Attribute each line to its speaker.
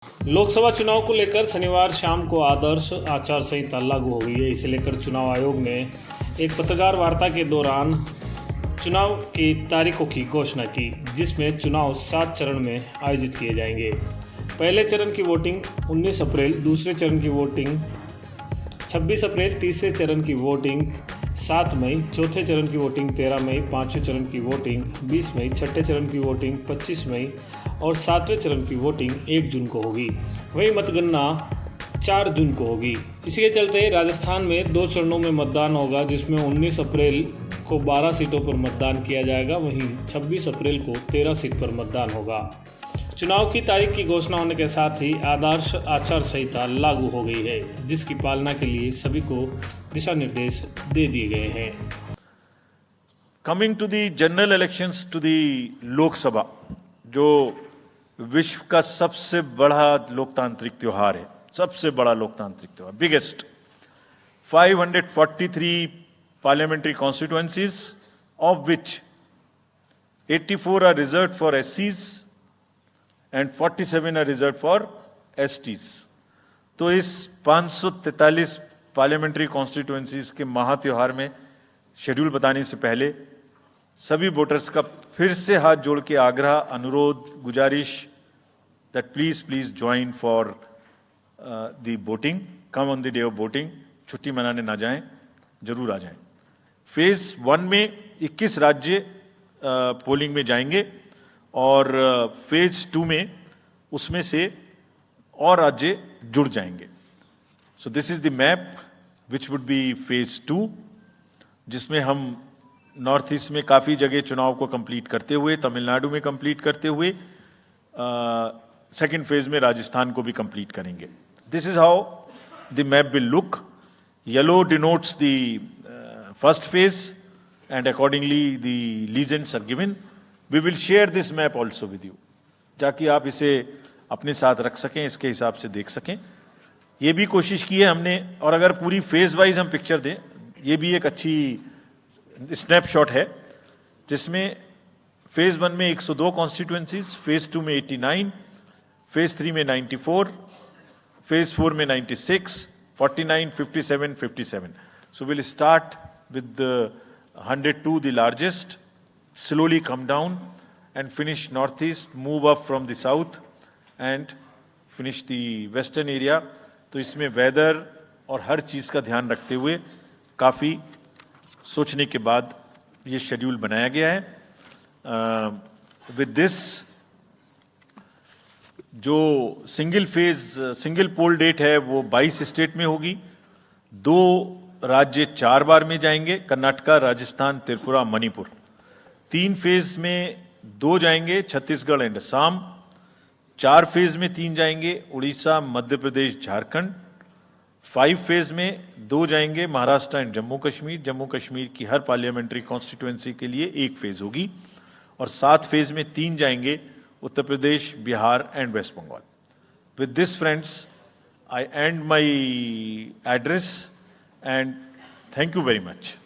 Speaker 1: लोकसभा चुनाव को लेकर शनिवार शाम को आदर्श आचार संहिता लागू हो गई है। इसे लेकर चुनाव आयोग ने एक पत्रकार वार्ता के दौरान चुनाव की तारीखों की घोषणा की, जिसमें चुनाव 7 चरण में आयोजित किए जाएंगे। पहले चरण की वोटिंग 19 अप्रैल, दूसरे चरण की वोटिंग 26 अप्रैल, तीसरे चरण की वोटिंग 7 मई, चौथे चरण की वोटिंग 13 मई, पाँचवें चरण की वोटिंग 20 मई, छठे चरण की वोटिंग 25 मई और सातवें चरण की वोटिंग 1 जून को होगी। वहीं मतगणना 4 जून को होगी। इसी के चलते राजस्थान में 2 चरणों में मतदान होगा, जिसमें 19 अप्रैल को 12 सीटों पर मतदान किया जाएगा। वहीं 26 अप्रैल को 13 सीट पर मतदान होगा। चुनाव की तारीख की घोषणा होने के साथ ही आदर्श आचार संहिता लागू हो गई है, जिसकी पालना के लिए सभी को दिशा निर्देश दे दिए गए हैं।
Speaker 2: Coming to the general elections to the Lok Sabha, जो विश्व का सबसे बड़ा लोकतांत्रिक त्योहार है, सबसे बड़ा लोकतांत्रिक त्योहार, biggest 543 parliamentary constituencies, of which 84 are reserved for एससीज and 47 are reserved for STs. तो इस 543 पार्लियामेंट्री कॉन्स्टिट्यूएंसीज के महात्योहार में शेड्यूल बताने से पहले सभी वोटर्स का फिर से हाथ जोड़ के आग्रह, अनुरोध, गुजारिश that please join for the voting, come on the day of voting. छुट्टी मनाने ना जाएं, जरूर आ जाएं। फेज 1 में 21 राज्य पोलिंग में जाएंगे और फेज 2 में उसमें से और राज्य जुड़ जाएंगे। So this is the map which would be phase 2, जिसमें हम नॉर्थ ईस्ट में काफ़ी जगह चुनाव को कंप्लीट करते हुए, तमिलनाडु में कंप्लीट करते हुए, सेकेंड फेज में राजस्थान को भी कंप्लीट करेंगे। This is how the map will look. Yellow denotes the first phase and accordingly the legends are given. We will share this map also with you, ताकि आप इसे अपने साथ रख सकें, इसके हिसाब से देख सकें। ये भी कोशिश की है हमने, और अगर पूरी फेज वाइज हम पिक्चर दें, ये भी एक अच्छी स्नैपशॉट है, जिसमें फेज 1 में 102 कॉन्स्टिट्यूएंसीज, फेज 2 में 89, फेज 3 में 94, फेज 4 में 96, 49, 57, 57. So we'll start with the 102, the largest, slowly come down and finish northeast, move up from the south and finish the western area. तो इसमें वेदर और हर चीज़ का ध्यान रखते हुए काफ़ी सोचने के बाद ये शेड्यूल बनाया गया है। विद दिस, जो सिंगल पोल डेट है वो 22 स्टेट में होगी। 2 राज्य 4 बार में जाएंगे, कर्नाटका, राजस्थान, त्रिपुरा, मणिपुर। 3 फेज में 2 जाएंगे, छत्तीसगढ़ एंड असम। 4 फेज में 3 जाएंगे, उड़ीसा, मध्य प्रदेश, झारखंड। 5 फेज में 2 जाएंगे, महाराष्ट्र एंड जम्मू कश्मीर। जम्मू कश्मीर की हर पार्लियामेंट्री कॉन्स्टिट्यूएंसी के लिए 1 फेज होगी। और 7 फेज में 3 जाएंगे, Uttar Pradesh, Bihar and West Bengal. With this friends, I and my address and thank you very much.